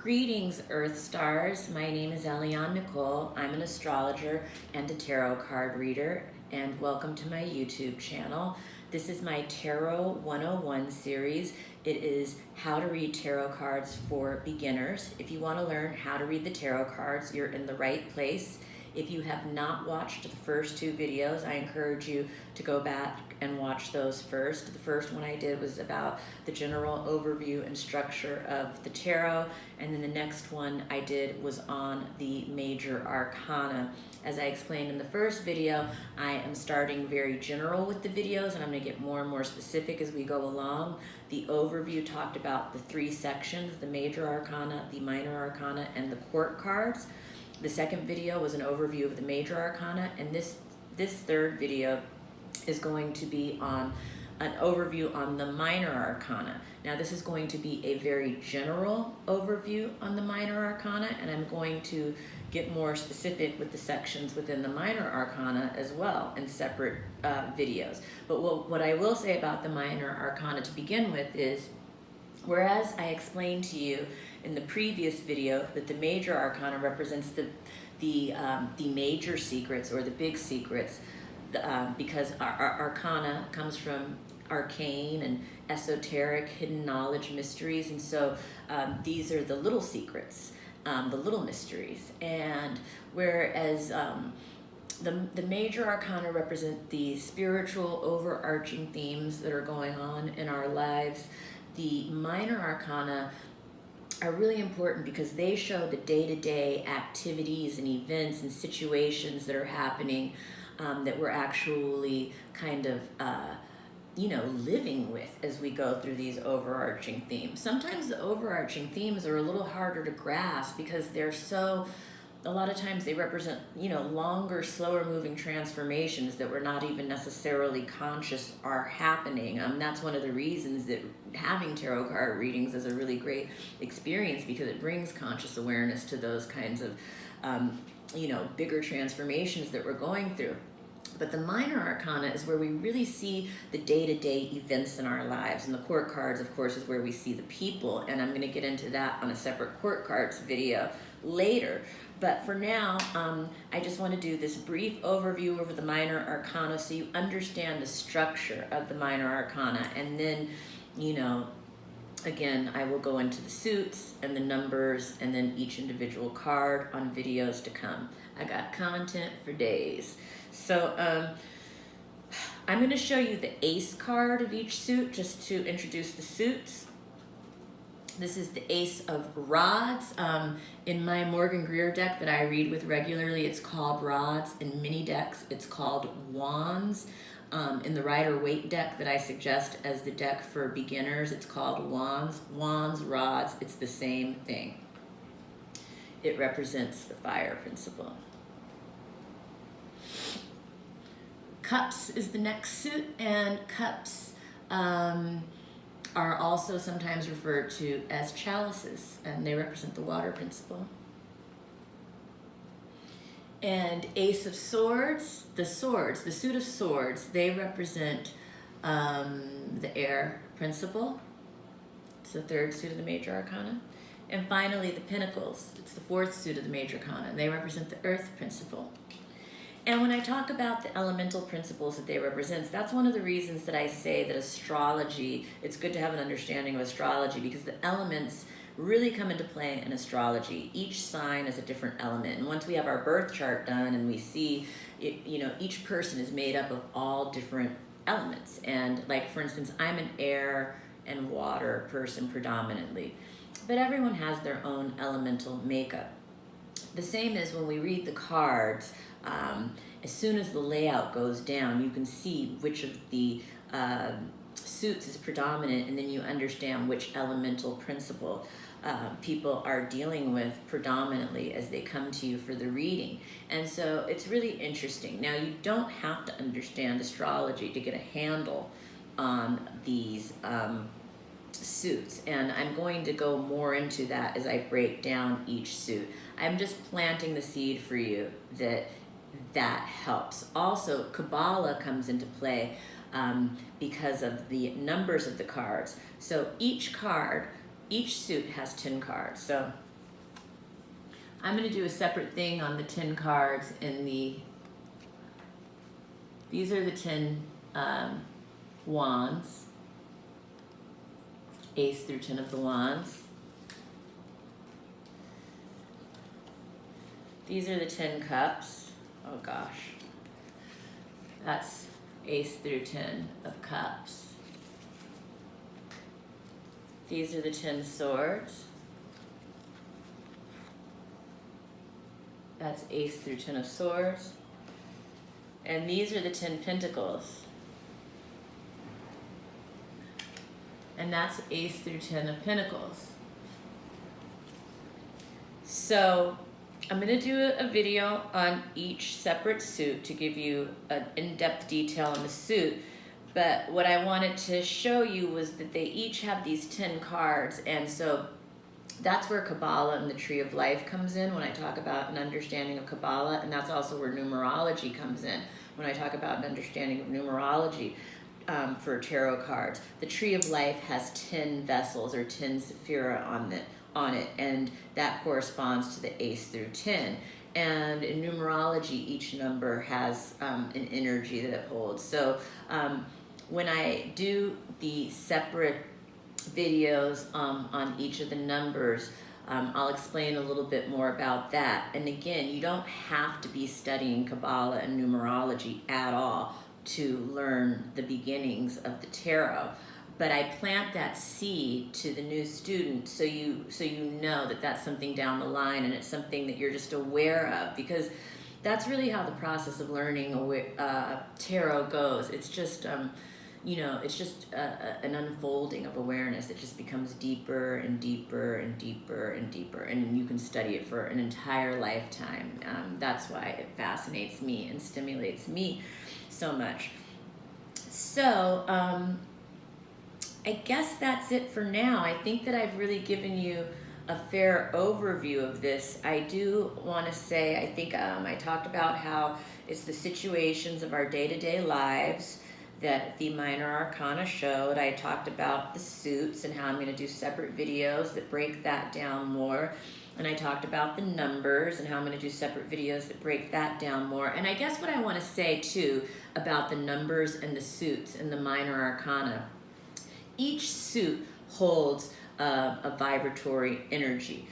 Greetings, Earth Stars. My name is Eliane Nicole. I'm an astrologer and a tarot card reader, and welcome to my YouTube channel. This is my Tarot 101 series. It is how to read tarot cards for beginners. If you want to learn how to read the tarot cards, you're in the right place. If you have not watched the first two videos, I encourage you to go back and watch those first. The first one I did was about the general overview and structure of the tarot, and then the next one I did was on the major arcana. As I explained in the first video, I am starting very general with the videos, and I'm going to get more and more specific as we go along. The overview talked about the three sections: the major arcana, the minor arcana, and the court cards. The second video was an overview of the major arcana, and this third video is going to be on an overview on the minor arcana. Now this is going to be a very general overview on the minor arcana, and I'm going to get more specific with the sections within the minor arcana as well in separate videos. But what I will say about the minor arcana to begin with is, whereas I explained to you in the previous video that the major arcana represents the major secrets or the big secrets, because our arcana comes from arcane and esoteric, hidden knowledge, mysteries, and so these are the little secrets, the little mysteries. And whereas the major arcana represent the spiritual overarching themes that are going on in our lives, the minor arcana are really important because they show the day-to-day activities and events and situations that are happening that we're actually kind of living with as we go through these overarching themes. Sometimes the overarching themes are a little harder to grasp because a lot of times they represent, longer, slower moving transformations that we're not even necessarily conscious are happening. That's one of the reasons that having tarot card readings is a really great experience, because it brings conscious awareness to those kinds of, bigger transformations that we're going through. But the minor arcana is where we really see the day-to-day events in our lives. And the court cards, of course, is where we see the people. And I'm going to get into that on a separate court cards video later. But for now, I just want to do this brief overview over the minor arcana so you understand the structure of the minor arcana. And then, again, I will go into the suits and the numbers and then each individual card on videos to come. I got content for days. So I'm going to show you the ace card of each suit just to introduce the suits. This is the Ace of Rods. In my Morgan Greer deck that I read with regularly, it's called Rods. In mini decks, it's called Wands. In the Rider-Waite deck that I suggest as the deck for beginners, it's called Wands. Wands, Rods, it's the same thing. It represents the fire principle. Cups is the next suit, and cups are also sometimes referred to as chalices, and they represent the water principle. And Ace of Swords, the suit of swords, they represent the air principle. It's the third suit of the major arcana. And finally, the Pentacles, it's the fourth suit of the major arcana, and they represent the earth principle. And when I talk about the elemental principles that they represent, that's one of the reasons that I say that astrology, it's good to have an understanding of astrology, because the elements really come into play in astrology. Each sign is a different element. And once we have our birth chart done and we see, each person is made up of all different elements. And like, for instance, I'm an air and water person predominantly, but everyone has their own elemental makeup. The same as when we read the cards, as soon as the layout goes down, you can see which of the suits is predominant, and then you understand which elemental principle people are dealing with predominantly as they come to you for the reading. And so it's really interesting. Now, you don't have to understand astrology to get a handle on these suits, and I'm going to go more into that as I break down each suit. I'm just planting the seed for you that helps. Also, Kabbalah comes into play because of the numbers of the cards. So each suit has 10 cards. So I'm going to do a separate thing on the 10 cards in the, these are the 10 wands, Ace through 10 of the wands. These are the 10 cups. Oh gosh. That's Ace through 10 of cups. These are the 10 swords. That's Ace through 10 of swords. And these are the 10 pentacles. And that's Ace through 10 of pentacles. So I'm going to do a video on each separate suit to give you an in-depth detail on the suit. But what I wanted to show you was that they each have these 10 cards. And so that's where Kabbalah and the Tree of Life comes in when I talk about an understanding of Kabbalah. And that's also where numerology comes in when I talk about an understanding of numerology for tarot cards. The Tree of Life has 10 vessels or 10 sephira on it, and that corresponds to the Ace through 10. And in numerology, each number has an energy that it holds. So when I do the separate videos on each of the numbers, I'll explain a little bit more about that. And again, you don't have to be studying Kabbalah and numerology at all to learn the beginnings of the tarot. But I plant that seed to the new student so you know that that's something down the line, and it's something that you're just aware of, because that's really how the process of learning tarot goes. It's just it's just an unfolding of awareness. It just becomes deeper and deeper and deeper and deeper, and you can study it for an entire lifetime. That's why it fascinates me and stimulates me so much. So I guess that's it for now. I think that I've really given you a fair overview of this. I do want to say, I think I talked about how it's the situations of our day-to-day lives that the minor arcana showed. I talked about the suits and how I'm going to do separate videos that break that down more. And I talked about the numbers and how I'm going to do separate videos that break that down more. And I guess what I want to say too about the numbers and the suits and the minor arcana, each suit holds a vibratory energy.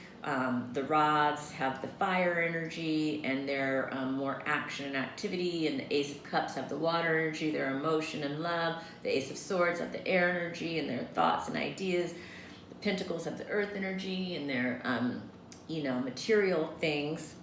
The rods have the fire energy, and they're more action and activity, and the Ace of Cups have the water energy, their emotion and love. The Ace of Swords have the air energy and their thoughts and ideas. The Pentacles have the earth energy and their material things.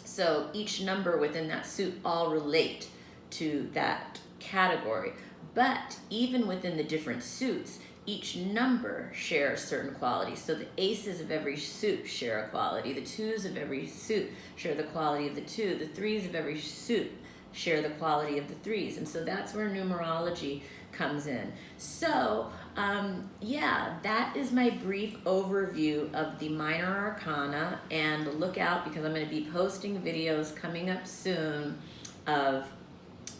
So each number within that suit all relate to that category. But even within the different suits, each number shares certain qualities. So the aces of every suit share a quality. The twos of every suit share the quality of the two. The threes of every suit share the quality of the threes. And so that's where numerology comes in. So that is my brief overview of the minor arcana. And look out, because I'm going to be posting videos coming up soon of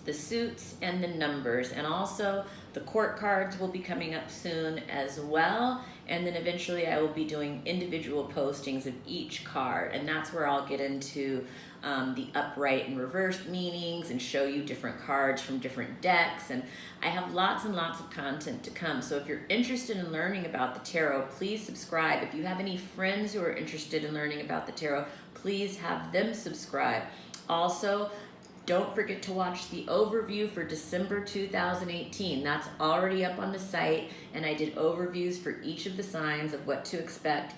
the suits and the numbers, and also the court cards will be coming up soon as well. And then eventually I will be doing individual postings of each card, and that's where I'll get into the upright and reversed meanings and show you different cards from different decks. And I have lots and lots of content to come. So if you're interested in learning about the tarot, please subscribe. If you have any friends who are interested in learning about the tarot, please have them subscribe. Also, don't forget to watch the overview for December 2018. That's already up on the site, and I did overviews for each of the signs of what to expect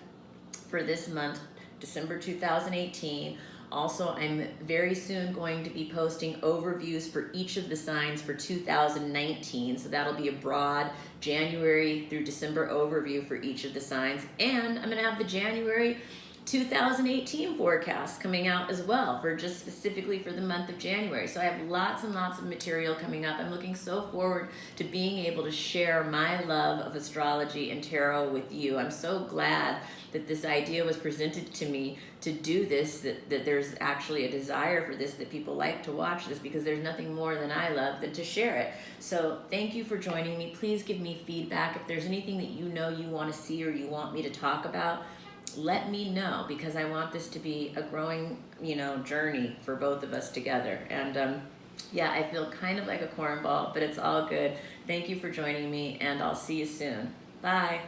for this month, December 2018. Also, I'm very soon going to be posting overviews for each of the signs for 2019. So that'll be a broad January through December overview for each of the signs. And I'm going to have the January 2018 forecast coming out as well, for just specifically for the month of January. So I have lots and lots of material coming up. I'm looking so forward to being able to share my love of astrology and tarot with you. I'm so glad that this idea was presented to me to do this, that there's actually a desire for this, that people like to watch this, because there's nothing more than I love than to share it. So thank you for joining me. Please give me feedback. If there's anything that you know you want to see or you want me to talk about, let me know, because I want this to be a growing, journey for both of us together. And yeah, I feel kind of like a cornball, but it's all good. Thank you for joining me, and I'll see you soon. Bye.